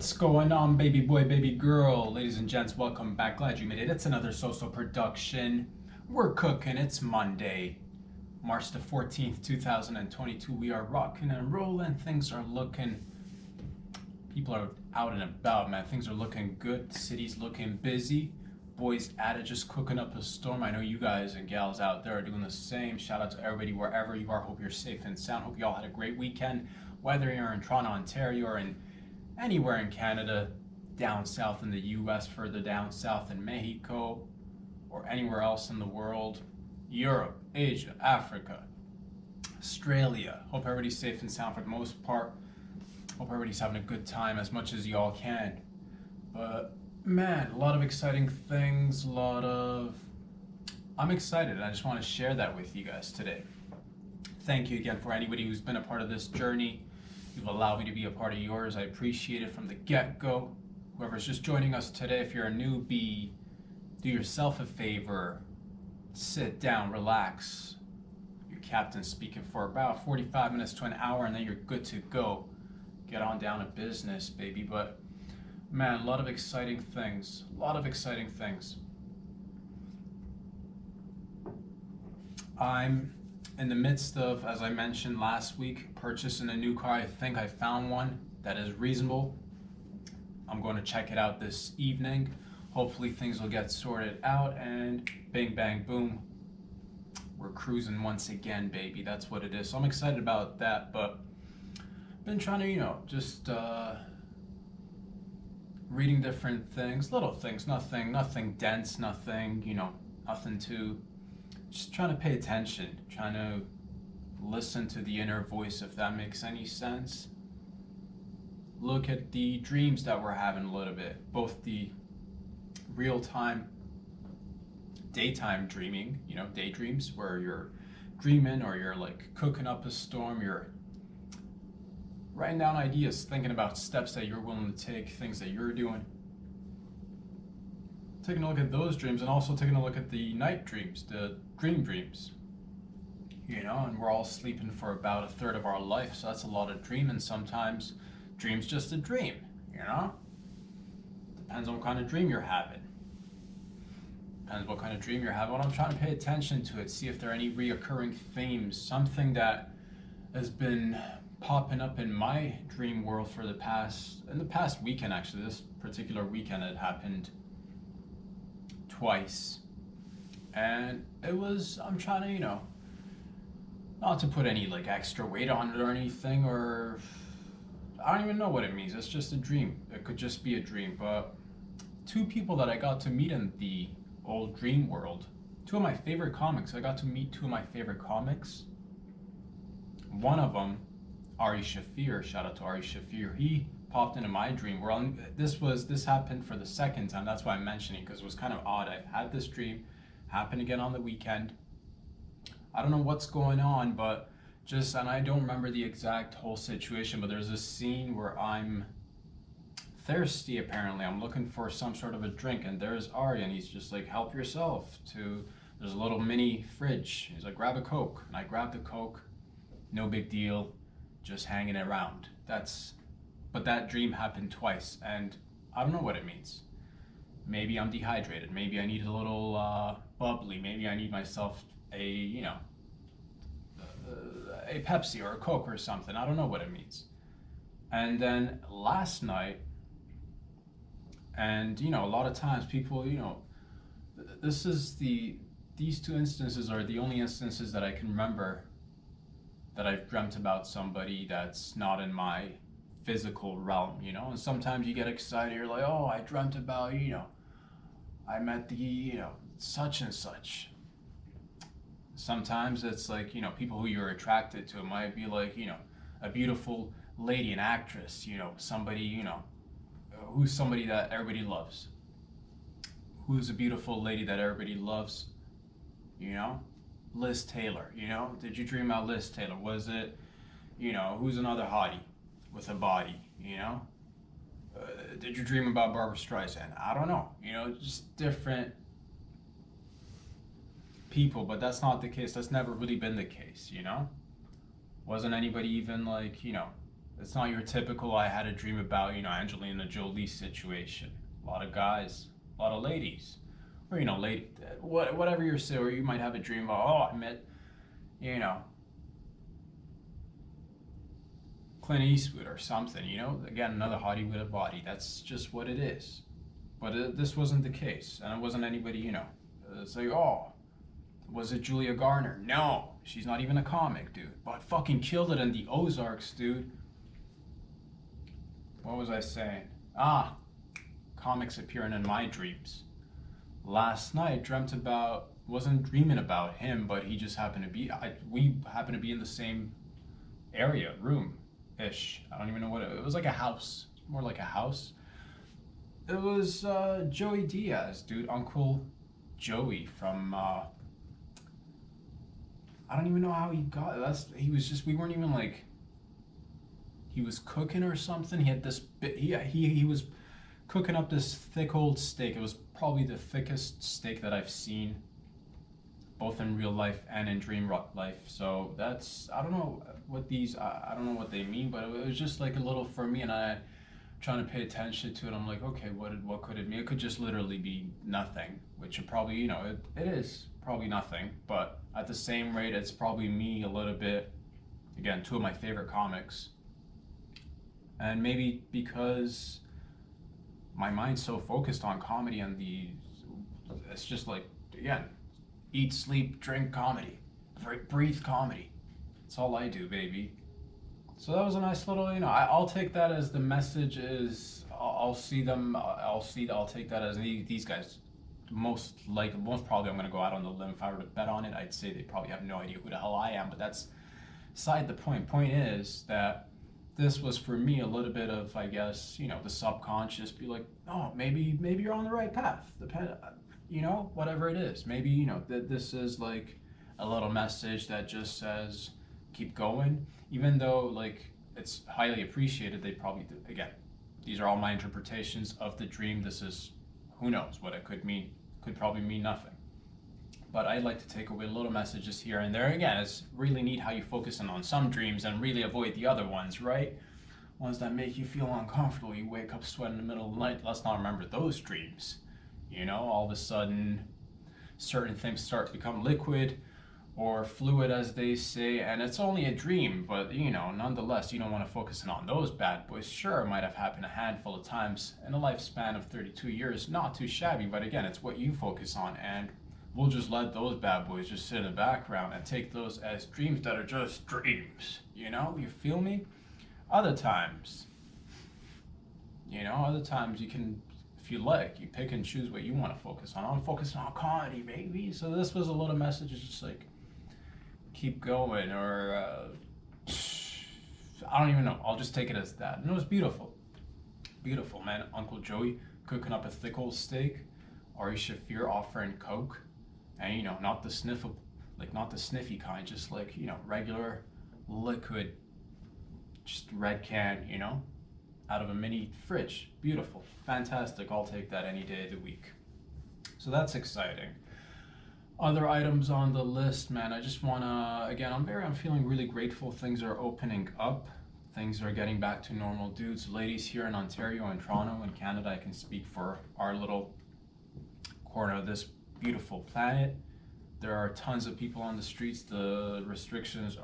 What's going on, baby boy, baby girl? Ladies and gents, welcome back. Glad you made it. It's another So-So production. We're cooking. It's Monday, March the 14th, 2022. We are rocking and rolling. Things are looking, people are out and about, man. Things are looking good. City's looking busy. Boys at it, just cooking up a storm. I know you guys and gals out there are doing the same. Shout out to everybody wherever you are. Hope you're safe and sound. Hope you all had a great weekend. Whether you're in Toronto, Ontario, or in anywhere in Canada, down south in the US, further down south in Mexico, or anywhere else in the world, Europe, Asia, Africa, Australia. Hope everybody's safe and sound for the most part. Hope everybody's having a good time as much as y'all can. But man, a lot of exciting things, I'm excited and I just want to share that with you guys today. Thank you again for anybody who's been a part of this journey. You've allowed me to be a part of yours. I appreciate it from the get-go. Whoever's just joining us today, if you're a newbie, do yourself a favor. Sit down, relax. Your captain's speaking for about 45 minutes to an hour, and then you're good to go. Get on down to business, baby. But man, a lot of exciting things. I'm in the midst of, as I mentioned last week, purchasing a new car. I think I found one that is reasonable. I'm going to check it out this evening. Hopefully things will get sorted out and bing, bang, boom. We're cruising once again, baby. That's what it is. So I'm excited about that, but I've been trying to, just reading different things, little things, nothing dense, nothing too, just trying to pay attention, trying to listen to the inner voice, if that makes any sense. Look at the dreams that we're having a little bit, both the real-time, daytime dreaming, daydreams where you're dreaming or you're like cooking up a storm, you're writing down ideas, thinking about steps that you're willing to take, things that you're doing. Taking a look at those dreams and also taking a look at the night dreams, the dreams, and we're all sleeping for about a third of our life, so that's a lot of dreaming. Sometimes dream's just a dream, Depends on what kind of dream you're having. What I'm trying to pay attention to it, see if there are any reoccurring themes, something that has been popping up in my dream world in the past weekend. Actually, this particular weekend, it happened twice, and I'm trying to, not to put any like extra weight on it or anything, or I don't even know what it means. It's just a dream. It could just be a dream. But two people that I got to meet in the old dream world, two of my favorite comics. I got to meet two of my favorite comics. One of them, Ari Shafir, shout out to Ari Shafir, he popped into my dream world. This happened for the second time. That's why I'm mentioning, because it was kind of odd. I've had this dream happen again on the weekend. I don't know what's going on, but and I don't remember the exact whole situation, but there's this scene where I'm thirsty, apparently. I'm looking for some sort of a drink, and there's Ari, and he's just like, help yourself to, there's a little mini fridge. He's like, grab a Coke. And I grabbed the Coke, no big deal, just hanging around. But that dream happened twice, and I don't know what it means. Maybe I'm dehydrated. Maybe I need a little bubbly. Maybe I need myself a Pepsi or a Coke or something. I don't know what it means. And then last night, and a lot of times people, these two instances are the only instances that I can remember that I've dreamt about somebody that's not in my physical realm, and sometimes you get excited, you're like, oh, I dreamt about, I met the, such and such. Sometimes it's like, people who you're attracted to. It might be like, a beautiful lady, an actress, somebody, who's somebody that everybody loves. Who's a beautiful lady that everybody loves, Liz Taylor, Did you dream about Liz Taylor? Was it, who's another hottie with a body, Did you dream about Barbara Streisand? I don't know, just different people, but that's not the case. That's never really been the case, Wasn't anybody even like, It's not your typical I had a dream about, Angelina Jolie situation. A lot of guys, a lot of ladies, or lady, whatever you're saying, or you might have a dream about. Oh, I met, you know, Clint Eastwood or something. Again, another hottie with a body. That's just what it is. But this wasn't the case, and it wasn't anybody. It's like, oh, was it Julia Garner? No, she's not even a comic, dude. But fucking killed it in the Ozarks, dude. What was I saying? Comics appearing in my dreams. Last night, wasn't dreaming about him, but he just happened to be, we happened to be in the same area, room-ish. I don't even know what it was, like a house, more like a house. It was Joey Diaz, dude, Uncle Joey from, I don't even know how he got it. We weren't even like, he was cooking or something. He had this bit, he was cooking up this thick old steak. It was probably the thickest steak that I've seen, both in real life and in dream life. So I don't know what I don't know what they mean, but it was just like a little for me, and I trying to pay attention to it. I'm like, okay, what could it mean? It could just literally be nothing, which it probably, it is probably nothing, but at the same rate, it's probably me a little bit. Again, two of my favorite comics. And maybe because my mind's so focused on comedy and it's just like, again, eat, sleep, drink comedy, breathe comedy. That's all I do, baby. So that was a nice little, I'll take that as the message is, I'll take that as these guys, most probably I'm going to go out on the limb. If I were to bet on it, I'd say they probably have no idea who the hell I am, but that's beside the point. Point is that this was for me a little bit of, I guess, the subconscious be like, oh, maybe you're on the right path. Whatever it is. Maybe, that this is like a little message that just says, keep going. Even though, like, it's highly appreciated, they probably, again, these are all my interpretations of the dream. This is, who knows what it could mean. Could probably mean nothing. But I'd like to take away little messages here and there. Again, it's really neat how you focus in on some dreams and really avoid the other ones, right? Ones that make you feel uncomfortable. You wake up sweating in the middle of the night. Let's not remember those dreams. All of a sudden, certain things start to become liquid or fluid, as they say, and it's only a dream, but nonetheless, you don't want to focus in on those bad boys. Sure, it might have happened a handful of times in a lifespan of 32 years. Not too shabby, but again, it's what you focus on, and we'll just let those bad boys just sit in the background and take those as dreams that are just dreams. You feel me? Other times you can, if you like, you pick and choose what you want to focus on. I'm focusing on comedy, baby. So this was a little message, just like, keep going, or I don't even know. I'll just take it as that. And it was beautiful. Beautiful, man. Uncle Joey cooking up a thick old steak. Ari Shafir offering Coke. And, not the sniffy kind, just like, regular liquid, just red can, out of a mini fridge. Beautiful. Fantastic. I'll take that any day of the week. So that's exciting. Other items on the list, man, I just want to, again, I'm feeling really grateful. Things are opening up. Things are getting back to normal, dudes. Ladies here in Ontario and Toronto and Canada, I can speak for our little corner of this beautiful planet. There are tons of people on the streets. The restrictions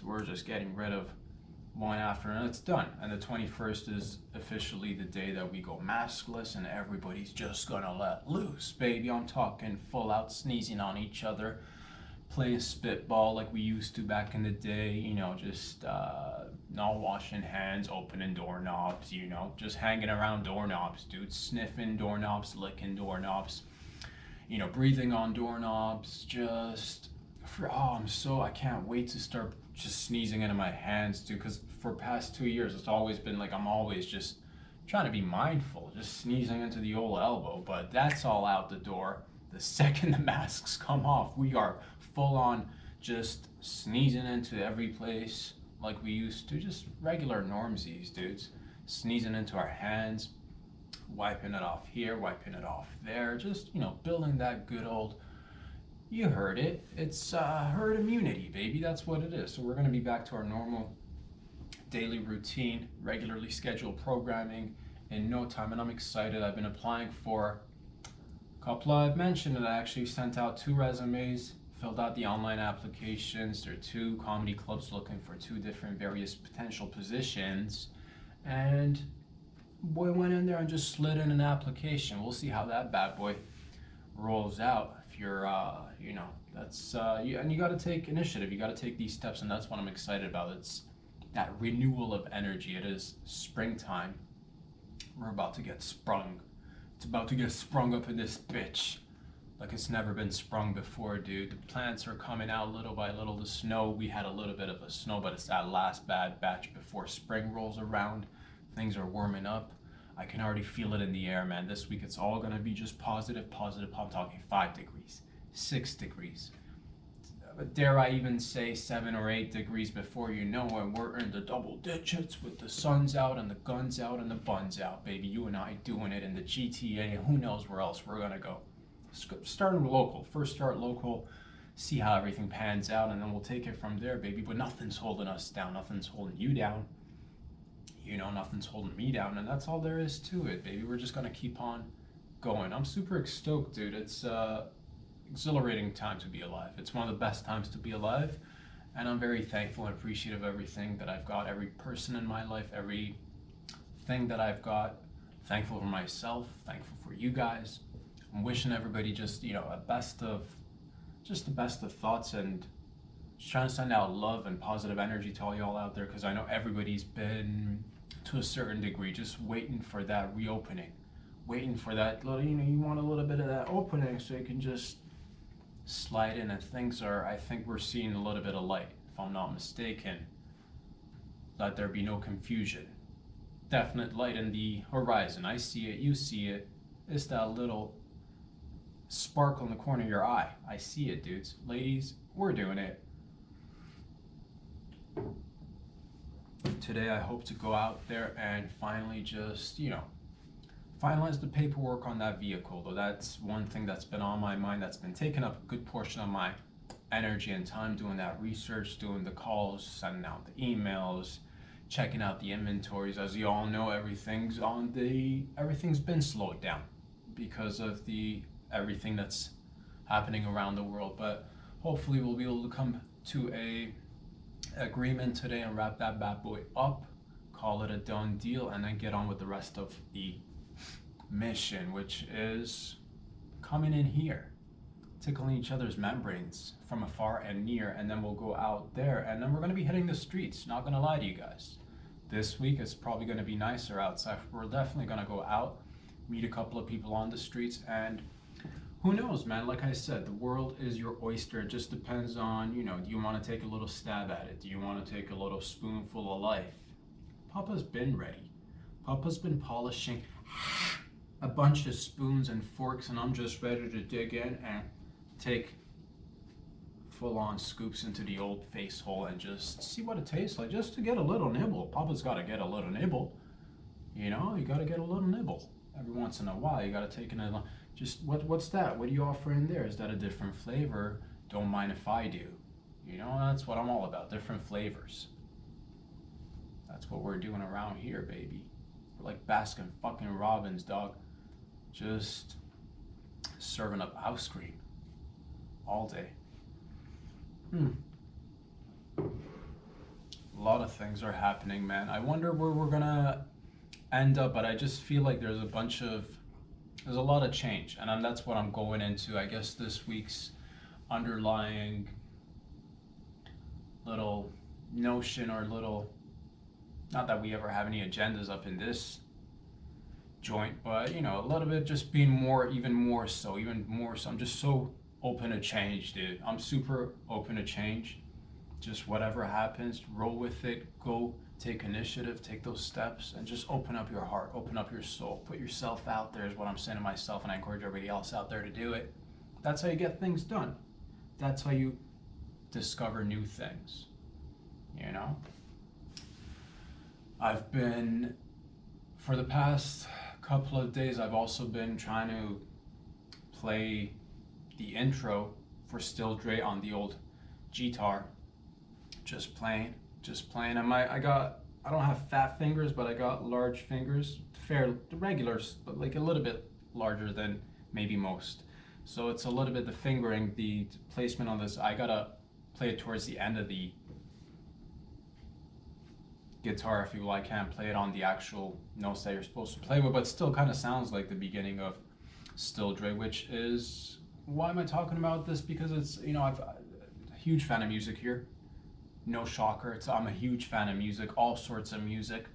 we're just getting rid of one after, and it's done. And the 21st is officially the day that we go maskless, and everybody's just gonna let loose, baby. I'm talking full out sneezing on each other, playing spitball like we used to back in the day, just not washing hands, opening doorknobs, just hanging around doorknobs, dude, sniffing doorknobs, licking doorknobs, breathing on doorknobs, I can't wait to start just sneezing into my hands, dude, because for past 2 years, it's always been like I'm always just trying to be mindful, just sneezing into the old elbow, but that's all out the door. The second the masks come off, we are full on just sneezing into every place like we used to, just regular normsies, dudes. Sneezing into our hands, wiping it off here, wiping it off there, just, building that good old, you heard it, it's herd immunity, baby. That's what it is. So we're going to be back to our normal daily routine, regularly scheduled programming in no time, and I'm excited. I've been applying for a couple I've mentioned, and I actually sent out 2 resumes, filled out the online applications. There are 2 comedy clubs looking for 2 different various potential positions, and boy went in there and just slid in an application. We'll see how that bad boy rolls out. If you're that's and you got to take initiative, you got to take these steps, and that's what I'm excited about. It's that renewal of energy. It is springtime. We're about to get sprung. It's about to get sprung up in this bitch like it's never been sprung before, dude. The plants are coming out little by little. The snow, we had a little bit of a snow, but it's that last bad batch before spring rolls around. Things are warming up. I can already feel it in the air, man. This week it's all gonna be just positive. I'm talking 5 degrees, 6 degrees. But dare I even say 7 or 8 degrees before you know it, we're in the double digits with the sun's out and the guns out and the buns out, baby. You and I doing it in the GTA. Who knows where else we're gonna go. Starting local. First start local, see how everything pans out, and then we'll take it from there, baby. But nothing's holding us down. Nothing's holding you down. You know, nothing's holding me down, and that's all there is to it, baby. We're just gonna keep on going. I'm super stoked, dude. It's exhilarating time to be alive. It's one of the best times to be alive, and I'm very thankful and appreciative of everything that I've got, every person in my life, everything that I've got. Thankful for myself, thankful for you guys. I'm wishing everybody just, the best of thoughts, and just trying to send out love and positive energy to all y'all out there, because I know everybody's been, to a certain degree, just waiting for that reopening, waiting for that little, you want a little bit of that opening so you can just slide in, and things are, I think we're seeing a little bit of light, if I'm not mistaken. Let there be no confusion. Definite light in the horizon. I see it, you see it. It's that little sparkle in the corner of your eye. I see it, dudes. Ladies, we're doing it. Today I hope to go out there and finally just, finalize the paperwork on that vehicle, though that's one thing that's been on my mind, that's been taking up a good portion of my energy and time, doing that research, doing the calls, sending out the emails, checking out the inventories. As you all know, everything's been slowed down because of everything that's happening around the world, but hopefully we'll be able to come to a agreement today and wrap that bad boy up, call it a done deal, and then get on with the rest of the mission, which is coming in here, tickling each other's membranes from afar and near, and then we'll go out there, and then we're going to be hitting the streets. Not going to lie to you guys, this week it's probably going to be nicer outside. We're definitely going to go out, meet a couple of people on the streets, and who knows, man. Like I said, the world is your oyster. It just depends on, do you want to take a little stab at it? Do you want to take a little spoonful of life? Papa's been ready. Papa's been polishing a bunch of spoons and forks, and I'm just ready to dig in and take full-on scoops into the old face hole and just see what it tastes like, just to get a little nibble. Papa's got to get a little nibble. You got to get a little nibble every once in a while. You got to take a just what's that? What do you offer in there? Is that a different flavor? Don't mind if I do. That's what I'm all about. Different flavors. That's what we're doing around here, baby. We're like Baskin fucking Robbins, dog. Just serving up ice cream all day. A lot of things are happening, man. I wonder where we're gonna end up, but I just feel like there's a lot of change, and that's what I'm going into. I guess this week's underlying little notion, or not that we ever have any agendas up in this joint, but a little bit just being even more so. I'm just so open to change, dude. I'm super open to change. Just whatever happens, roll with it, go take initiative, take those steps, and just open up your heart, open up your soul, put yourself out there is what I'm saying to myself, and I encourage everybody else out there to do it. That's how you get things done. That's how you discover new things. I've been, for the past couple of days, I've also been trying to play the intro for Still Dre on the old guitar. Just playing. And I got I don't have fat fingers, but I got large fingers, fair regulars, but like a little bit larger than maybe most. So it's a little bit the fingering, the placement on this. I gotta play it towards the end of the guitar if you will. I can't play it on the actual notes that you're supposed to play with, but still kind of sounds like the beginning of Still Dre, which is why am I talking about this? Because it's I'm a huge fan of music here. No shocker. I'm a huge fan of music, all sorts of music,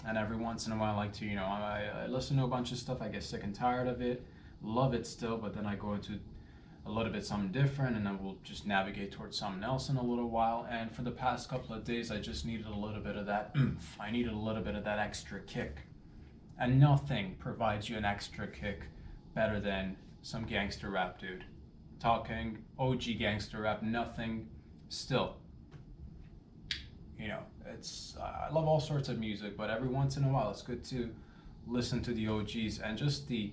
and every once in a while I like to I listen to a bunch of stuff. I get sick and tired of it, love it still, but then I go into a little bit something different, and then we'll just navigate towards something else in a little while. And for the past couple of days, I just needed a little bit of that oomph. I needed a little bit of that extra kick, and nothing provides you an extra kick better than some gangster rap, dude. Talking OG gangster rap, nothing. Still, it's I love all sorts of music, but every once in a while, it's good to listen to the OGs. And just the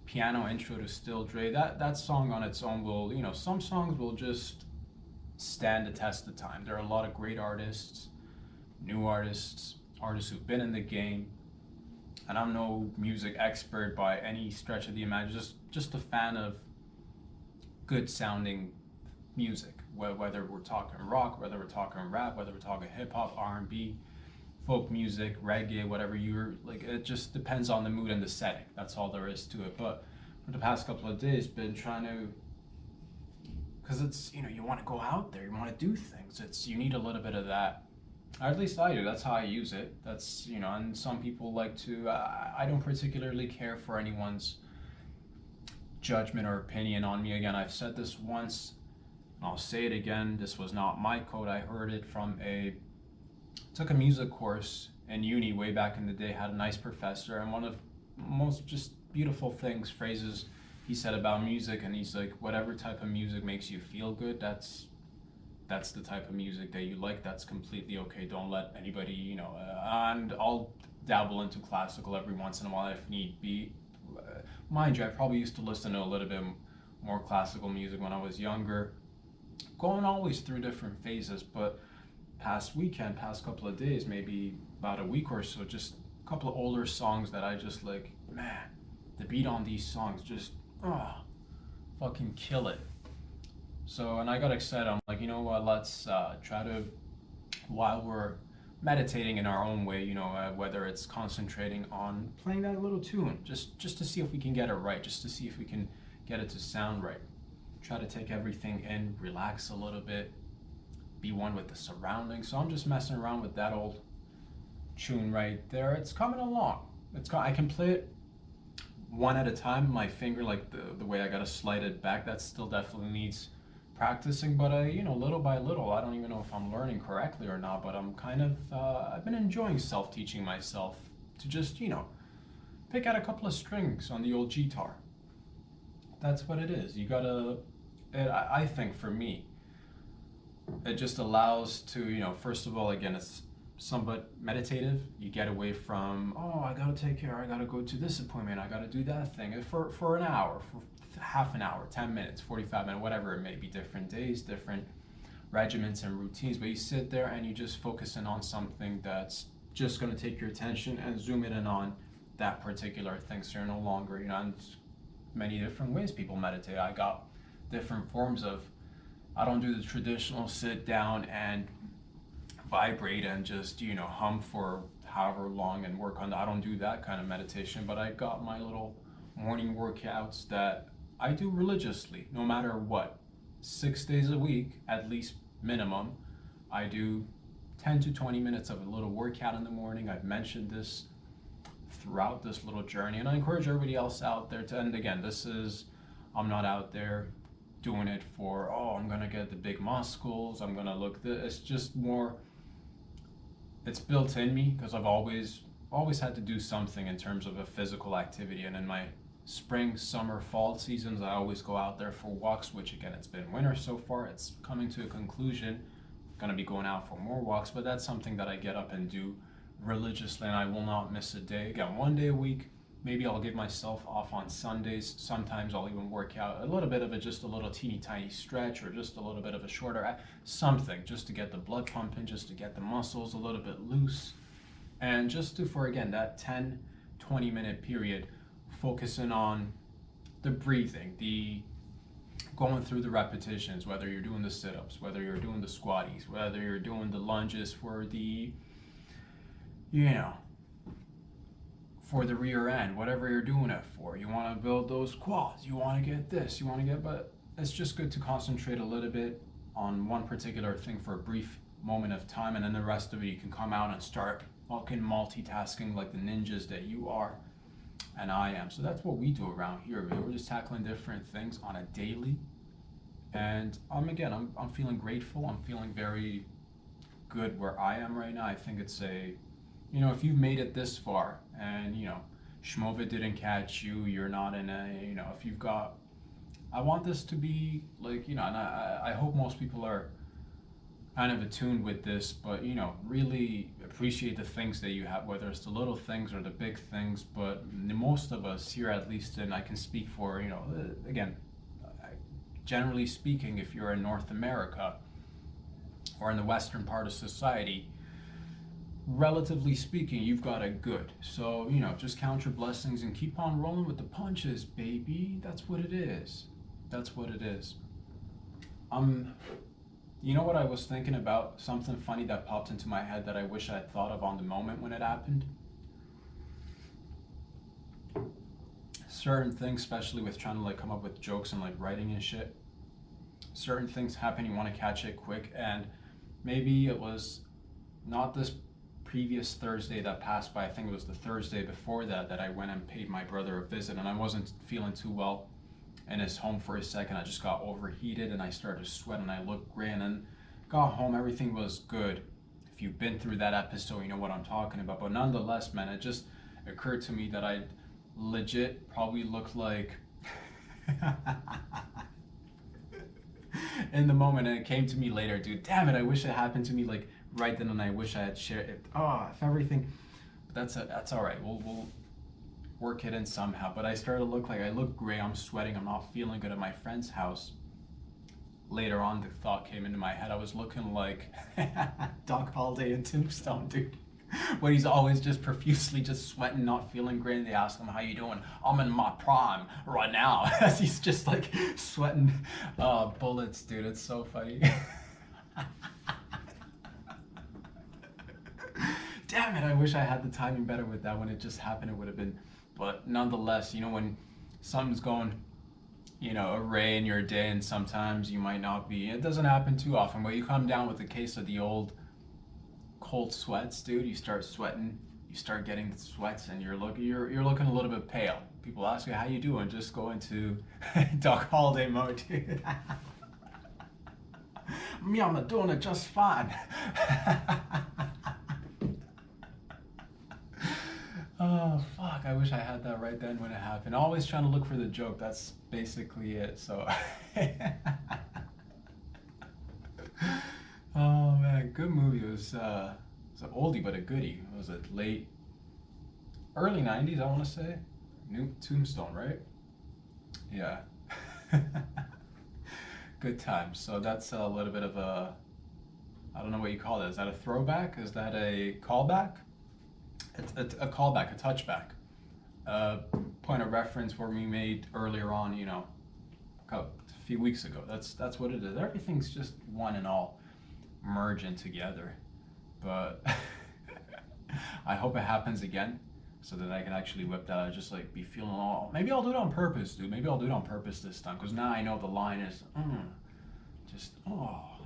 piano intro to Still Dre, that song on its own will, some songs will just stand the test of time. There are a lot of great artists, new artists, artists who've been in the game, and I'm no music expert by any stretch of the imagination, just a fan of good sounding music, whether we're talking rock, whether we're talking rap, whether we're talking hip hop, R&B, folk music, reggae, whatever you're like. It just depends on the mood and the setting. That's all there is to it. But for the past couple of days, been trying to, because it's you want to go out there, you want to do things. You need a little bit of that. Or at least I do. That's how I use it. That's and some people like to. I don't particularly care for anyone's judgment or opinion on me. Again, I've said this once, and I'll say it again. This was not my quote. I heard it from took a music course in uni way back in the day, had a nice professor, and one of the most just beautiful phrases he said about music, and he's like, whatever type of music makes you feel good, that's the type of music that you like. That's completely okay. Don't let anybody, and I'll dabble into classical every once in a while if need be. Mind you, I probably used to listen to a little bit more classical music when I was younger, going always through different phases, but past couple of days, maybe about a week or so, just a couple of older songs that I just like, man, the beat on these songs just, fucking kill it. So, and I got excited. I'm like, you know what, let's try to, while we're meditating in our own way, whether it's concentrating on playing that little tune, just to see if we can get it right, just to see if we can get it to sound right. Try to take everything in, relax a little bit, be one with the surroundings. So I'm just messing around with that old tune right there. It's coming along. I can play it one at a time. My finger, like the way I gotta slide it back, that still definitely needs practicing. But little by little, I don't even know if I'm learning correctly or not. But I'm kind of I've been enjoying self-teaching myself to just pick out a couple of strings on the old guitar. That's what it is. You gotta. I think for me, it just allows to, first of all, again, it's somewhat meditative. You get away from, I gotta take care, I gotta go to this appointment, I gotta do that thing for an hour, for half an hour, 10 minutes, 45 minutes, whatever it may be, different days, different regiments and routines. But you sit there and you just focus in on something that's just gonna take your attention and zoom in on that particular thing. So you're no longer, and many different ways people meditate. I got different forms of, I don't do the traditional sit down and vibrate and just, hum for however long and work on that. I don't do that kind of meditation, but I got my little morning workouts that I do religiously, no matter what. 6 days a week, at least minimum, I do 10 to 20 minutes of a little workout in the morning. I've mentioned this throughout this little journey, and I encourage everybody else out there to, and again, I'm not out there doing it for, I'm gonna get the big muscles, I'm gonna look this. It's just more, it's built in me because I've always had to do something in terms of a physical activity. And in my spring, summer, fall seasons, I always go out there for walks, which again, it's been winter so far, it's coming to a conclusion. Gonna be going out for more walks, but that's something that I get up and do religiously, and I will not miss a day. Again, 1 day a week. Maybe I'll give myself off on Sundays. Sometimes I'll even work out a little bit of it, just a little teeny tiny stretch, or just a little bit of a shorter something, just to get the blood pumping, just to get the muscles a little bit loose. And just do for again that 10-20 minute period, focusing on the breathing, the going through the repetitions, whether you're doing the sit-ups, whether you're doing the squatties, whether you're doing the lunges for the, you know, for the rear end, whatever you're doing it for. You want to build those quads, you want to get this, you want to get, but it's just good to concentrate a little bit on one particular thing for a brief moment of time, and then the rest of it you can come out and start fucking multitasking like the ninjas that you are and I am. So that's what we do around here. We're just tackling different things on a daily. And I'm feeling grateful. I'm feeling very good where I am right now. I think it's a, if you've made it this far and, Schmova didn't catch you, you're not in a, if you've got, I want this to be like, and I hope most people are kind of attuned with this, but, really appreciate the things that you have, whether it's the little things or the big things. But most of us here, at least, and I can speak for, again, generally speaking, if you're in North America or in the Western part of society, relatively speaking, you've got it good. So, just count your blessings and keep on rolling with the punches, baby. That's what it is. That's what it is. You know what I was thinking about? Something funny that popped into my head that I wish I had thought of on the moment when it happened. Certain things, especially with trying to like come up with jokes and like writing and shit, certain things happen, you want to catch it quick, and maybe it was not this previous Thursday that passed by, I think it was the Thursday before that I went and paid my brother a visit, and I wasn't feeling too well in his home for a second. I just got overheated and I started to sweat and I looked gray, and then got home, everything was good. If you've been through that episode, you know what I'm talking about. But nonetheless, man, it just occurred to me that I legit probably looked like in the moment, and it came to me later, dude, damn it, I wish it happened to me like right then, and I wish I had shared it. If everything, but that's all right. We'll work it in somehow. But I started to I look gray, I'm sweating, I'm not feeling good at my friend's house. Later on, the thought came into my head, I was looking like Doc Holliday in Tombstone, dude. When he's always just profusely just sweating, not feeling great, and they ask him, how you doing? I'm in my prime right now. As he's just like sweating bullets, dude. It's so funny. Damn it, I wish I had the timing better with that. When it just happened, it would have been. But nonetheless, when something's going, array in your day, and sometimes you might not be. It doesn't happen too often, but you come down with a case of the old cold sweats, dude. You start sweating, you start getting the sweats, and you're looking a little bit pale. People ask you how you doing, just go into Doc Holliday mode, dude. Me, I'm doing it just fine. Oh fuck, I wish I had that right then when it happened. Always trying to look for the joke, that's basically it. So oh man, good movie. It was an oldie but a goodie. It was a early 90s, I want to say. New Tombstone, right? Yeah. Good times. So that's a little bit of a, I don't know what you call that. Is that a throwback? Is that a callback? It's a callback, a touchback. Point of reference where we made earlier on, a few weeks ago. That's what it is. Everything's just one and all merging together. But I hope it happens again, so that I can actually whip that out, just like be feeling all. Maybe I'll do it on purpose, dude. Maybe I'll do it on purpose this time, because now I know the line is, how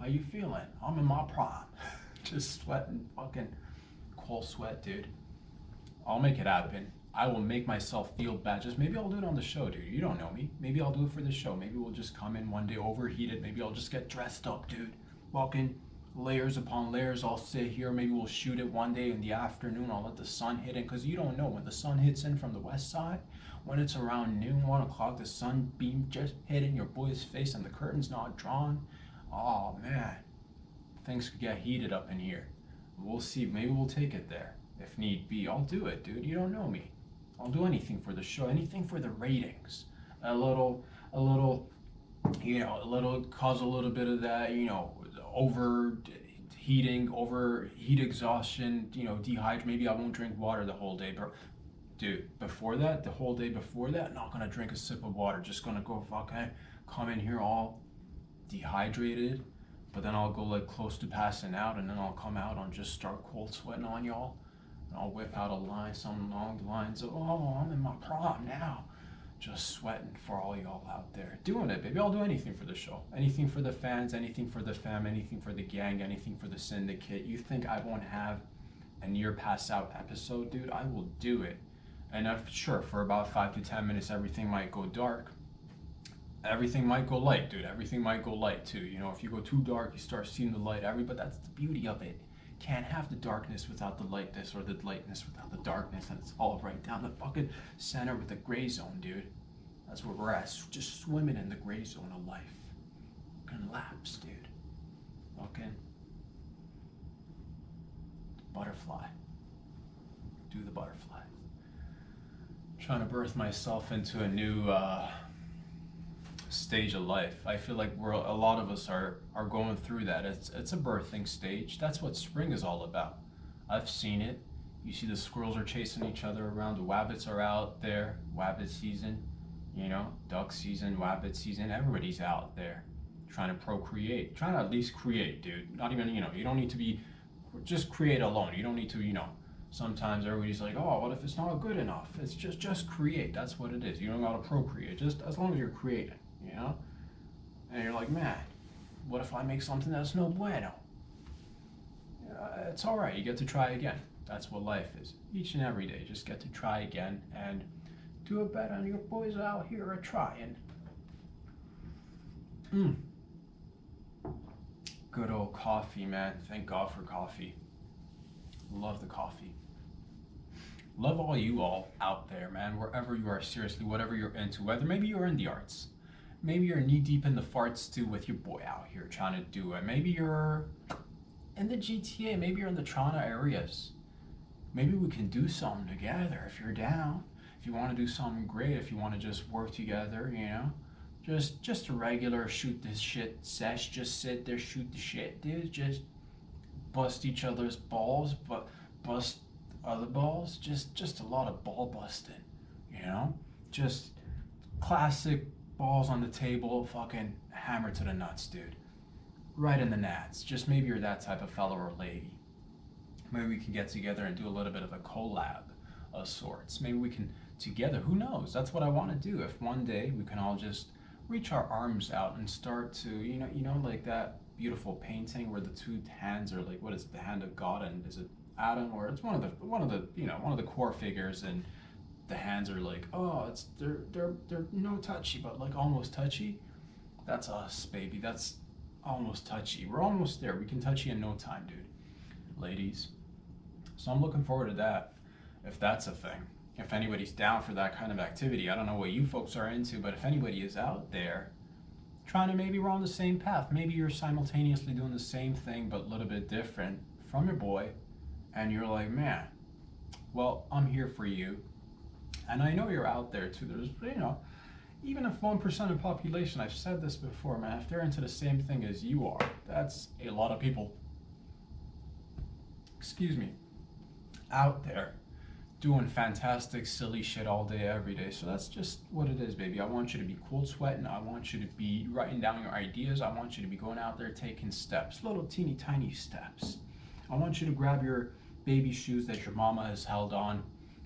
you feeling? I'm in my prime. Just sweating, fucking cold sweat, dude. I'll make it happen. I will make myself feel bad. Just maybe I'll do it on the show, dude. You don't know me. Maybe I'll do it for the show. Maybe we'll just come in one day overheated. Maybe I'll just get dressed up, dude. Walking layers upon layers. I'll sit here. Maybe we'll shoot it one day in the afternoon. I'll let the sun hit in, because you don't know when the sun hits in from the west side. When it's around noon, 1 o'clock, the sun beam just hitting your boy's face and the curtain's not drawn. Oh man, things could get heated up in here. We'll see. Maybe we'll take it there. If need be, I'll do it, dude. You don't know me. I'll do anything for the show, anything for the ratings. A little, cause a little bit of that, overheated overheat exhaustion, dehydrate. Maybe I won't drink water the whole day, but dude, before that, the whole day before that, not gonna drink a sip of water. Just gonna go fucking come in here all dehydrated, but then I'll go like close to passing out, and then I'll come out and just start cold sweating on y'all. And I'll whip out a line, something along the lines of, "Oh, I'm in my prime now." Just sweating for all y'all out there. Doing it, baby. I'll do anything for the show. Anything for the fans, anything for the fam, anything for the gang, anything for the syndicate. You think I won't have a near pass out episode, dude? I will do it. And sure, for about 5 to 10 minutes, everything might go dark. Everything might go light, dude. Everything might go light too. If you go too dark, you start seeing the light. But that's the beauty of it. Can't have the darkness without the lightness, or the lightness without the darkness, and it's all right down the fucking center with the gray zone, dude. That's where we're at, just swimming in the gray zone of life. Fucking laps, dude. Fucking butterfly. Do the butterfly. Trying to birth myself into a new stage of life. I feel like a lot of us are going through that. It's a birthing stage. That's what spring is all about. I've seen it. You see the squirrels are chasing each other around. The wabbits are out there. Wabbit season, duck season, wabbit season. Everybody's out there trying to procreate, trying to at least create, dude. Not even, you don't need to be, just create alone. You don't need to, sometimes everybody's like, "Oh, what if it's not good enough?" It's just create. That's what it is. You don't gotta procreate, just as long as you're creating, And you're like, "Man, what if I make something that's no bueno?" It's all right. You get to try again. That's what life is. Each and every day, just get to try again and do it better. And your boys out here are trying. Good old coffee, man. Thank God for coffee. Love the coffee. Love all you all out there, man, wherever you are, seriously, whatever you're into, whether maybe you're in the arts, maybe you're knee deep in the farts too with your boy out here trying to do it, maybe you're in the GTA, maybe you're in the Toronto areas, maybe we can do something together if you're down, if you want to do something great, if you want to just work together, just a regular shoot this shit sesh, just sit there, shoot the shit, dude, just bust each other's balls, but bust other balls, just a lot of ball busting, just classic balls on the table, fucking hammer to the nuts, dude, right in the nats. Just maybe you're that type of fellow or lady. Maybe we can get together and do a little bit of a collab of sorts. Maybe we can together, who knows? That's what I want to do. If one day we can all just reach our arms out and start to, like that beautiful painting where the two hands are like, what is it, the hand of God, and is it Adam, or it's one of the core figures, and the hands are like, oh, they're no touchy, but like almost touchy. That's us, baby. That's almost touchy. We're almost there. We can touch you in no time, dude. Ladies. So I'm looking forward to that, if that's a thing. If anybody's down for that kind of activity. I don't know what you folks are into, but if anybody is out there trying to, maybe we're on the same path. Maybe you're simultaneously doing the same thing, but a little bit different from your boy. And you're like, "Man, well, I'm here for you." And I know you're out there too. There's, even if 1% of the population, I've said this before, man, if they're into the same thing as you are, that's a lot of people, out there doing fantastic, silly shit all day, every day. So that's just what it is, baby. I want you to be cold sweating. I want you to be writing down your ideas. I want you to be going out there taking steps, little teeny tiny steps. I want you to grab your baby shoes that your mama has held on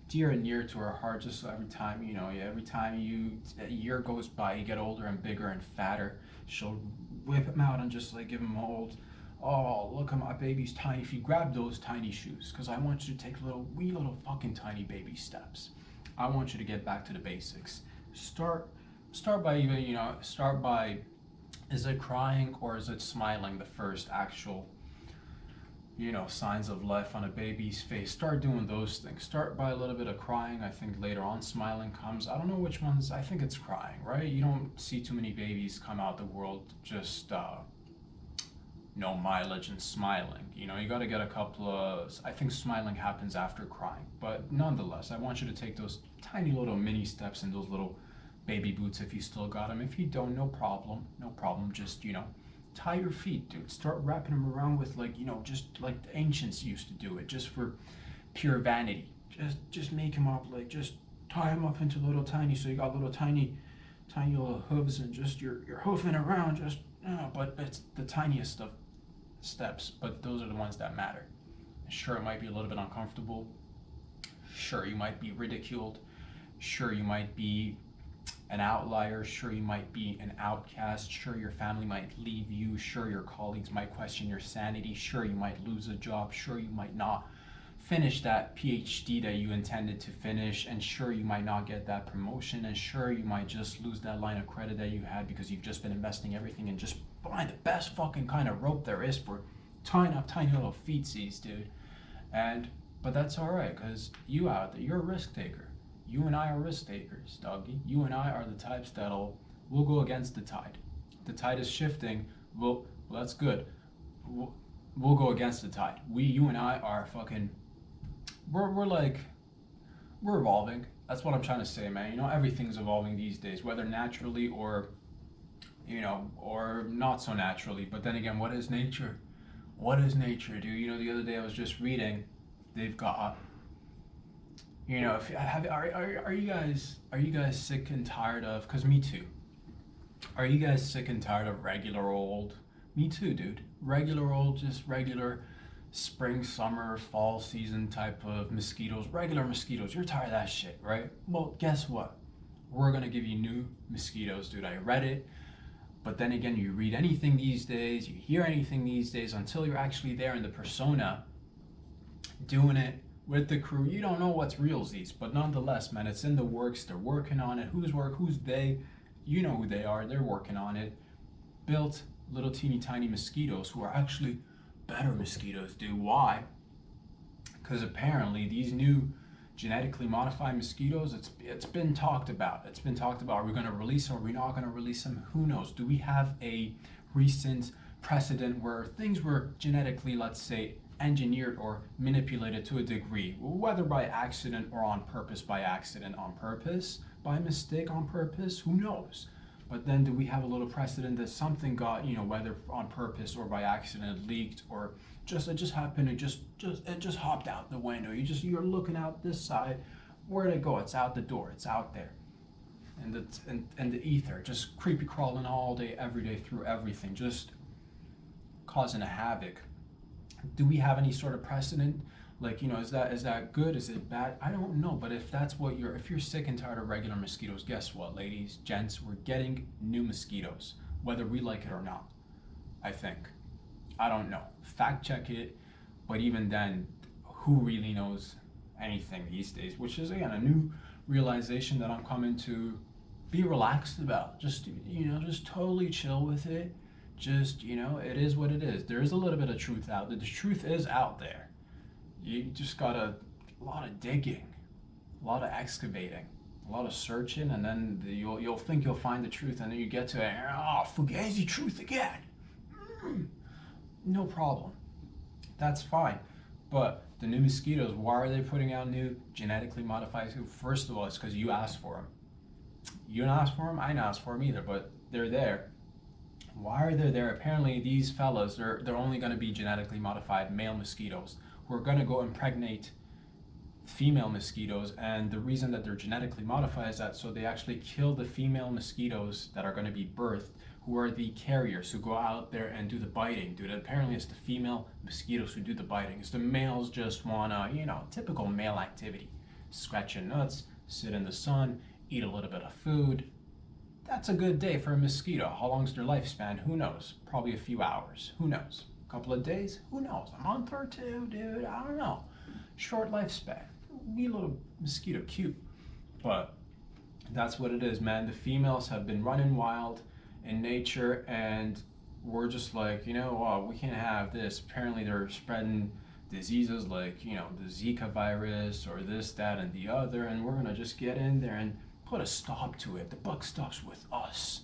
dear and near to her heart, just so every time a year goes by, you get older and bigger and fatter, she'll whip them out and just like give them old, "Oh, look at my baby's tiny feet." Grab those tiny shoes, because I want you to take wee little fucking tiny baby steps. I want you to get back to the basics. Start by is it crying or is it smiling, the first actual signs of life on a baby's face. Start doing those things. Start by a little bit of crying. I think later on smiling comes. I don't know which ones. I think it's crying, right? You don't see too many babies come out the world just no mileage and smiling. You got to get a couple of, I think smiling happens after crying. But nonetheless, I want you to take those tiny little mini steps in those little baby boots if you still got them. If you don't, no problem. Just, tie your feet, dude. Start wrapping them around with, like, just like the ancients used to do it, just for pure vanity. Just make them up, like, just tie them up into little tiny, so you got little tiny little hooves, and just you're hoofing around, just but it's the tiniest of steps, but those are the ones that matter. Sure, it might be a little bit uncomfortable. Sure, you might be ridiculed. Sure, you might be an outlier. Sure, you might be an outcast. Sure, your family might leave you. Sure, your colleagues might question your sanity. Sure, you might lose a job. Sure, you might not finish that PhD that you intended to finish. And sure, you might not get that promotion. And sure, you might just lose that line of credit that you had because you've just been investing everything in just buying the best fucking kind of rope there is for tying up tiny little feetsies, dude. But that's all right, because you out there, you're a risk taker. You and I are risk takers, doggy. You and I are the types we'll go against the tide. The tide is shifting. Well, that's good. We'll go against the tide. You and I are fucking. We're evolving. That's what I'm trying to say, man. Everything's evolving these days, whether naturally or not so naturally. But then again, what is nature? What is nature, dude? The other day I was just reading. They've got. Are you guys sick and tired of? Cause me too. Are you guys sick and tired of regular old? Me too, dude. Regular old, just regular spring, summer, fall season type of mosquitoes. Regular mosquitoes. You're tired of that shit, right? Well, guess what? We're gonna give you new mosquitoes, dude. I read it. But then again, you read anything these days, you hear anything these days, until you're actually there in the persona, doing it with the crew, you don't know what's realsies. But nonetheless, man, it's in the works. They're working on it. Who's they? You know who they are. They're working on it. Built little teeny tiny mosquitoes who are actually better mosquitoes, dude. Why? Because apparently these new genetically modified mosquitoes, it's been talked about. It's been talked about. Are we going to release them? Are we not going to release them? Who knows? Do we have a recent precedent where things were genetically, let's say, engineered or manipulated to a degree, whether by accident or on purpose, by accident, on purpose, by mistake, on purpose? Who knows? But then do we have a little precedent that something got, whether on purpose or by accident, leaked, or it just happened, it just hopped out the window. You're looking out this side, where'd it go? It's out the door, it's out there. And the ether, just creepy crawling all day, every day through everything, just causing a havoc. Do we have any sort of precedent? Like, is that good? Is it bad? I don't know. But if that's what if you're sick and tired of regular mosquitoes, guess what, ladies, gents, we're getting new mosquitoes, whether we like it or not. I think. I don't know. Fact check it. But even then, who really knows anything these days? Which is, again, a new realization that I'm coming to be relaxed about. Just totally chill with it. Just, it is what it is. There is a little bit of truth out there. The truth is out there. You just got a lot of digging, a lot of excavating, a lot of searching, and then you'll think you'll find the truth, and then you get to it, fugazi truth again. No problem. That's fine. But the new mosquitoes, why are they putting out new genetically modified? First of all, it's because you asked for them. You didn't ask for them, I didn't ask for them either, but they're there. Why are they there? Apparently these fellas, they're only going to be genetically modified male mosquitoes who are going to go impregnate female mosquitoes, and the reason that they're genetically modified is that so they actually kill the female mosquitoes that are going to be birthed, who are the carriers who go out there and do the biting. Dude, apparently it's the female mosquitoes who do the biting. It's the males just want to, typical male activity. Scratch your nuts, sit in the sun, eat a little bit of food. That's a good day for a mosquito. How long's their lifespan? Who knows? Probably a few hours. Who knows? A couple of days? Who knows? A month or two, dude? I don't know. Short lifespan. Wee little mosquito, cute. But that's what it is, man. The females have been running wild in nature, and we're just like, we can't have this. Apparently they're spreading diseases like, the Zika virus or this, that, and the other, and we're gonna just get in there and put a stop to it. The buck stops with us.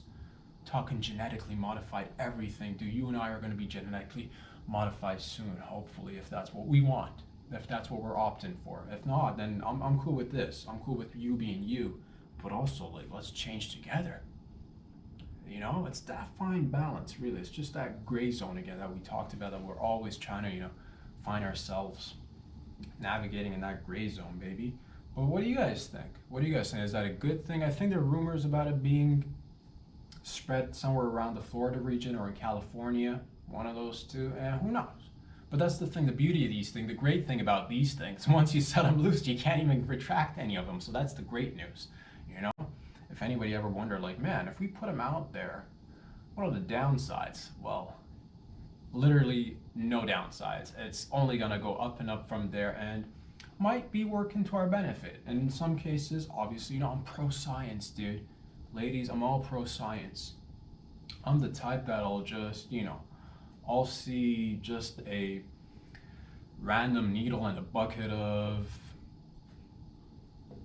Talking genetically modified everything. Dude, you and I are gonna be genetically modified soon, hopefully, if that's what we want. If that's what we're opting for. If not, then I'm cool with this. I'm cool with you being you. But also, like, let's change together. You know, it's that fine balance, really. It's just that gray zone again that we talked about, that we're always trying to, find ourselves navigating in that gray zone, baby. But what do you guys think? What do you guys think? Is that a good thing? I think there are rumors about it being spread somewhere around the Florida region or in California, one of those two, and who knows? But that's the thing, the beauty of these things, the great thing about these things, once you set them loose, you can't even retract any of them. So that's the great news, you know? If anybody ever wondered, like, man, if we put them out there, what are the downsides? Well, literally no downsides. It's only gonna go up and up from there, and might be working to our benefit. And in some cases, obviously, I'm pro-science, dude. Ladies, I'm all pro-science. I'm the type that'll just, I'll see just a random needle and a bucket of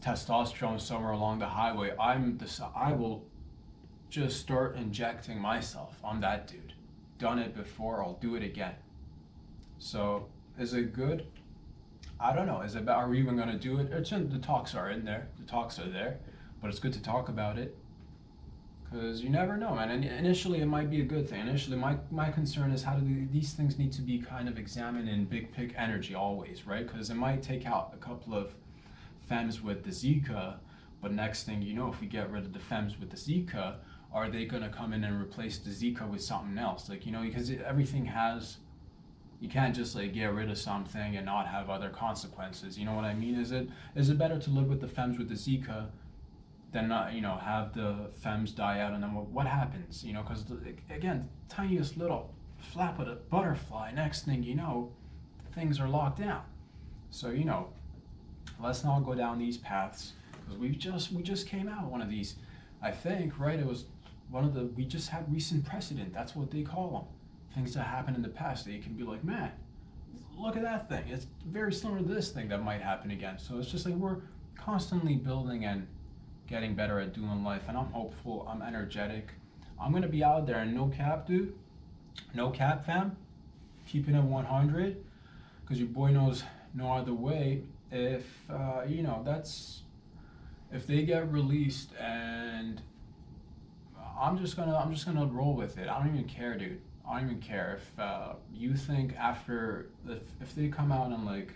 testosterone somewhere along the highway. I will just start injecting myself. I'm that dude. Done it before, I'll do it again. So, is it good? I don't know. Are we even gonna do it? The talks are in there. The talks are there, but it's good to talk about it. Because you never know, man. And initially, it might be a good thing. Initially, my concern is how do these things need to be kind of examined in big pic energy always, right? Because it might take out a couple of femmes with the Zika, but next thing you know, if we get rid of the femmes with the Zika, are they going to come in and replace the Zika with something else? Like, because everything has, you can't just like get rid of something and not have other consequences. You know what I mean? Is it better to live with the femmes with the Zika than not, have the femmes die out, and then what happens? Because again, tiniest little flap of a butterfly, next thing you know, things are locked down. So let's not go down these paths, because we just came out one of these, I think, right? It was we just had recent precedent. That's what they call them. Things that happened in the past that you can be like, man, look at that thing. It's very similar to this thing that might happen again. So it's just like we're constantly building and getting better at doing life, and I'm hopeful, I'm energetic. I'm gonna be out there, and no cap, dude. No cap, fam. Keeping it 100, because your boy knows no other way. If if they get released, and I'm just gonna roll with it. I don't even care, dude. I don't even care if you think if they come out and like,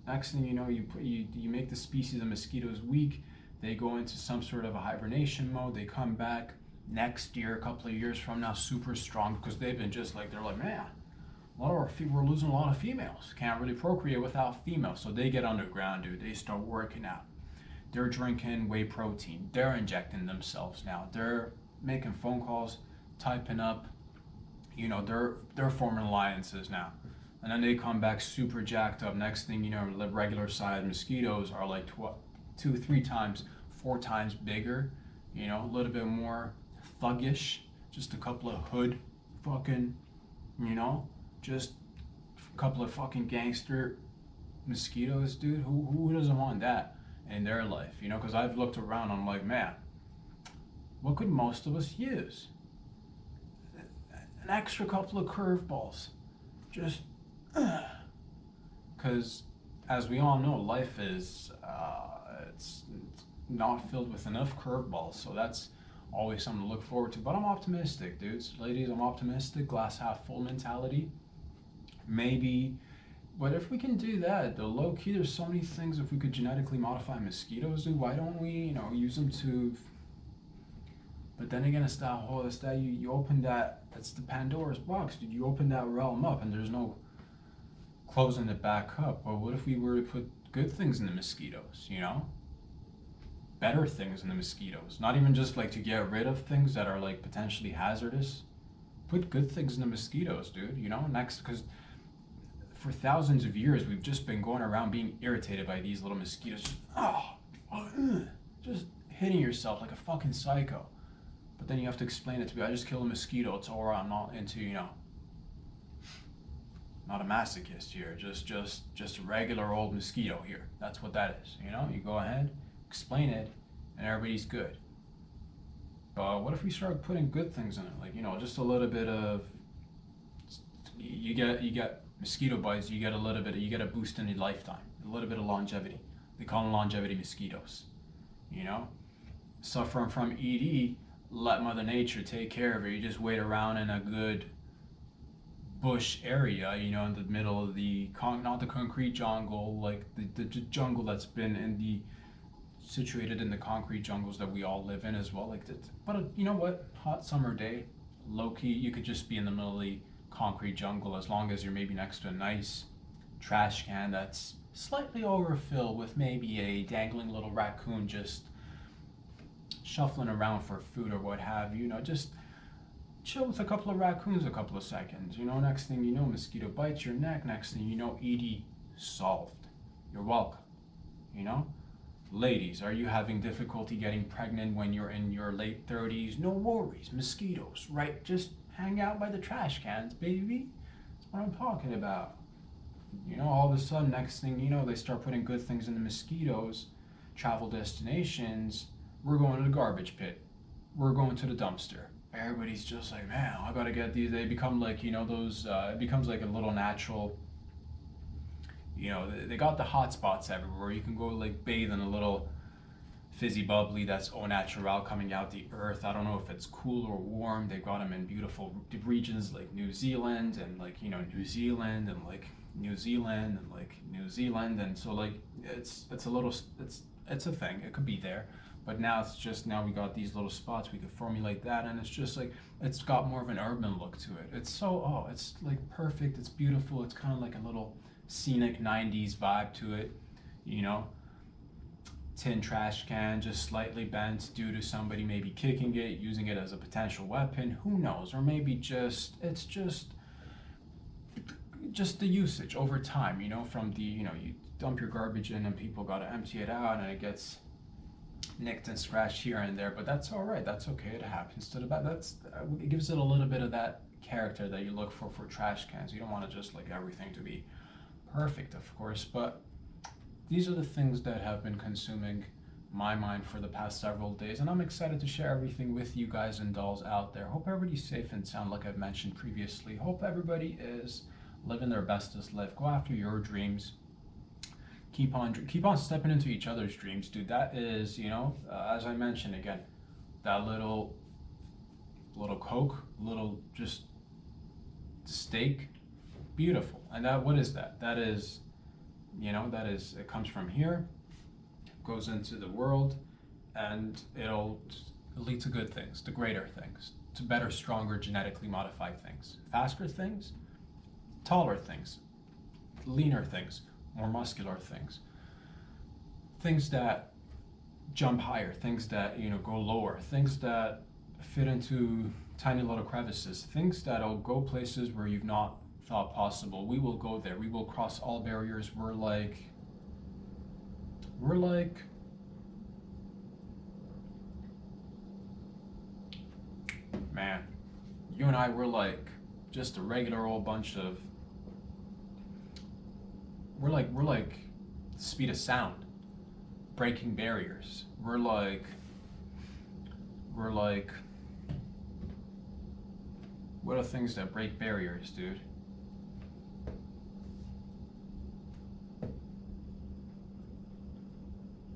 next thing you know, you make the species of mosquitoes weak. They go into some sort of a hibernation mode. They come back next year, a couple of years from now, super strong, because they've been just like, they're like, man, we're losing a lot of females. Can't really procreate without females. So they get underground, dude. They start working out. They're drinking whey protein. They're injecting themselves now. They're making phone calls, typing up. They're forming alliances now. And then they come back super jacked up. Next thing you know, the regular size mosquitoes are like 2, 3 times, 4 times bigger. A little bit more thuggish. Just a couple of hood fucking, just a couple of fucking gangster mosquitoes, dude. Who doesn't want that in their life? Because I've looked around, I'm like, man, what could most of us use? An extra couple of curveballs. Just because, as we all know, life is it's not filled with enough curveballs, so that's always something to look forward to. But I'm optimistic, dudes, ladies. I'm optimistic. Glass half full mentality. Maybe, but if we can do that, the low key, there's so many things. If we could genetically modify mosquitoes, dude, why don't we, use them to? But then again, it's that you open that's the Pandora's box, dude. You open that realm up, and there's no closing it back up. But what if we were to put good things in the mosquitoes, better things in the mosquitoes, not even just like to get rid of things that are like potentially hazardous. Put good things in the mosquitoes, dude. Next, because for thousands of years we've just been going around being irritated by these little mosquitoes, just hitting yourself like a fucking psycho. But then you have to explain it to me. I just killed a mosquito. It's all right. I'm not into, not a masochist here. Just a regular old mosquito here. That's what that is. You go ahead, explain it, and everybody's good. But what if we start putting good things in it? Like, just a little bit of, you get mosquito bites, you get a boost in your lifetime. A little bit of longevity. They call them longevity mosquitoes. Suffering from ED, let Mother Nature take care of it. You just wait around in a good bush area, you know, in the middle of the not the concrete jungle, like the jungle that's been in the situated in the concrete jungles that we all live in as well. Like, but you know what? Hot summer day, low key, you could just be in the middle of the concrete jungle as long as you're maybe next to a nice trash can that's slightly overfilled with maybe a dangling little raccoon just shuffling around for food or what have you. You know, just chill with a couple of raccoons a couple of seconds. You know, next thing you know, mosquito bites your neck. Next thing you know, ED solved. You're welcome. You know? Ladies, are you having difficulty getting pregnant when you're in your late 30s? No worries. Mosquitoes, right? Just hang out by the trash cans, baby. That's what I'm talking about. You know, all of a sudden, next thing you know, they start putting good things in the mosquitoes. Travel destinations. We're going to the garbage pit. We're going to the dumpster. Everybody's just like, man, I gotta get these. They become like, you know, those, it becomes like a little natural, you know, they got the hot spots everywhere. You can go like bathe in a little fizzy bubbly that's au naturel coming out the earth. I don't know if it's cool or warm. They've got them in beautiful regions like New Zealand and like, you know, New Zealand and like New Zealand and like New Zealand. And so like, it's a little, it's a thing. It could be there. But now it's just, now we got these little spots, we could formulate that, and it's just like, it's got more of an urban look to it. It's so, oh, it's like perfect, it's beautiful, it's kind of like a little scenic 90s vibe to it, you know? Tin trash can, just slightly bent due to somebody maybe kicking it, using it as a potential weapon, who knows? Or maybe just, it's just the usage over time, you know, from the, you know, you dump your garbage in and people gotta empty it out and it gets nicked and scratched here and there, but that's all right. That's okay. It happens to the best. It gives it a little bit of that character that you look for trash cans. You don't want to just like everything to be perfect, of course, but these are the things that have been consuming my mind for the past several days, and I'm excited to share everything with you guys and dolls out there. Hope everybody's safe and sound, like I've mentioned previously. Hope everybody is living their bestest life. Go after your dreams. Keep on stepping into each other's dreams, dude. That is, you know, as I mentioned again, that little Coke, little just steak, beautiful. And that, what is that? That is, you know, that is, it comes from here, goes into the world, and it'll lead to good things, to greater things, to better, stronger, genetically modified things, faster things, taller things, leaner things, more muscular things, things that jump higher, things that, you know, go lower, things that fit into tiny little crevices, things that'll go places where you've not thought possible. We will go there. We will cross all barriers. We're like man, you and I, we're like just a regular old bunch of, we're like speed of sound, breaking barriers. We're like what are things that break barriers, dude?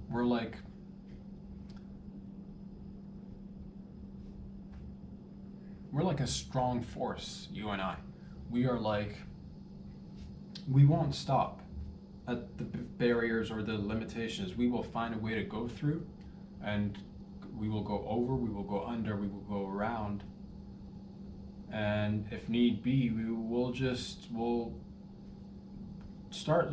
We're like a strong force, you and I. We are like, we won't stop at the barriers or the limitations. We will find a way to go through, and we will go over, we will go under, we will go around, and if need be, we'll start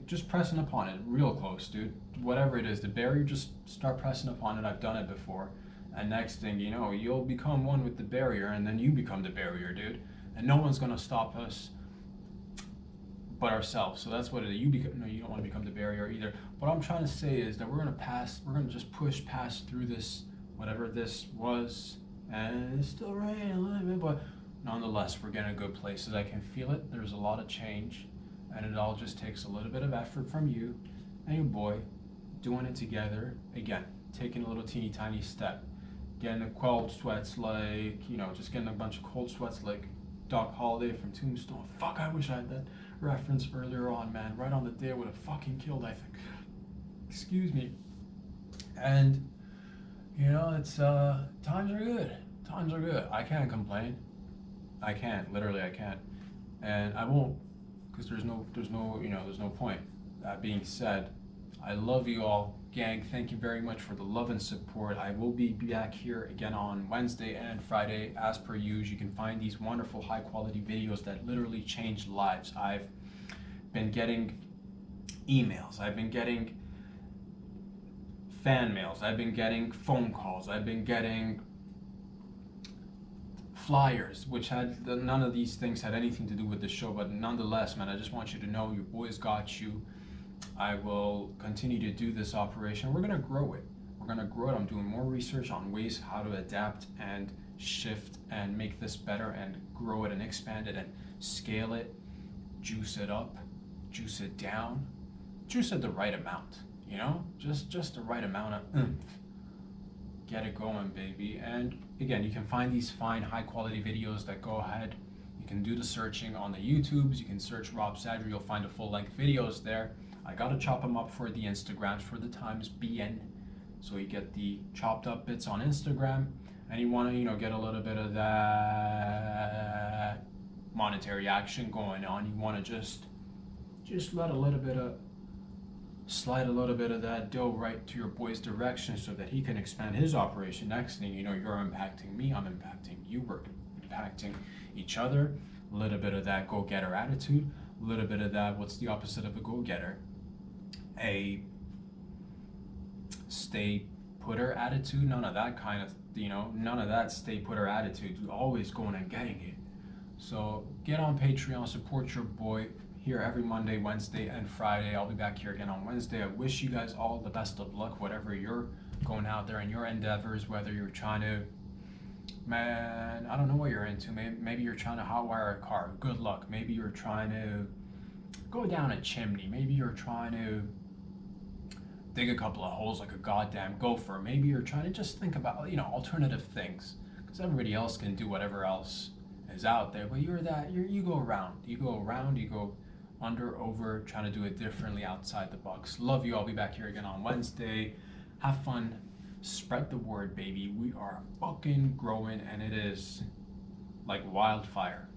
just pressing upon it real close, dude. Whatever it is, the barrier, just start pressing upon it. I've done it before, and next thing you know, you'll become one with the barrier, and then you become the barrier, dude, and no one's gonna stop us but ourselves. So that's what it is. You don't want to become the barrier either. What I'm trying to say is that we're gonna just push past through this, whatever this was, and it's still raining a little bit, but nonetheless, we're getting good places. I can feel it. There's a lot of change, and it all just takes a little bit of effort from you and your boy, doing it together. Again, taking a little teeny tiny step, getting the cold sweats, like, you know, just getting a bunch of cold sweats like Doc Holliday from Tombstone. Fuck, I wish I had that reference earlier on, man. Right on the day, I would have fucking killed, I think. Excuse me. And, You know, it's times are good. Times are good. I can't complain. I can't. Literally, I can't. And I won't, because there's no point. That being said, I love you all, gang. Thank you very much for the love and support. I will be back here again on Wednesday and Friday, as per usual. You can find these wonderful, high-quality videos that literally change lives. I've been getting emails. I've been getting fan mails. I've been getting phone calls. I've been getting flyers, which had none of these things had anything to do with the show, but nonetheless, man, I just want you to know your boys got you. I will continue to do this operation. We're gonna grow it. We're gonna grow it. I'm doing more research on ways how to adapt and shift and make this better and grow it and expand it and scale it, juice it up, juice it down, juice it the right amount. You know, just the right amount of oomph. Get it going, baby. And again, you can find these fine, high-quality videos that go ahead. You can do the searching on the YouTubes. You can search Rob Sadri. You'll find the full-length videos there. I gotta chop them up for the Instagrams for the times being, so you get the chopped up bits on Instagram, and you want to, get a little bit of that monetary action going on. You want to just let a little bit of slide a little bit of that dough right to your boy's direction so that he can expand his operation. Next thing you know, you're impacting me, I'm impacting you, we're impacting each other. A little bit of that go-getter attitude, a little bit of that, what's the opposite of a go-getter? A stay-putter attitude, none of that kind of, none of that stay-putter attitude, always going and getting it. So get on Patreon, support your boy. Here every Monday, Wednesday, and Friday. I'll be back here again on Wednesday. I wish you guys all the best of luck, whatever you're going out there in your endeavors, whether you're trying to, man, I don't know what you're into. Maybe you're trying to hotwire a car. Good luck. Maybe you're trying to go down a chimney. Maybe you're trying to dig a couple of holes like a goddamn gopher. Maybe you're trying to just think about, alternative things, because everybody else can do whatever else is out there, but you go around, you go under, over, trying to do it differently outside the box. Love you. I'll be back here again on Wednesday. Have fun. Spread the word, baby. We are fucking growing, and it is like wildfire,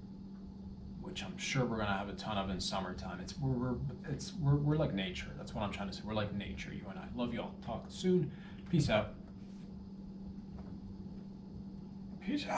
which I'm sure we're gonna have a ton of in summertime. We're like nature. That's what I'm trying to say. We're like nature, you and I. Love you all. Talk soon. Peace out. Peace out.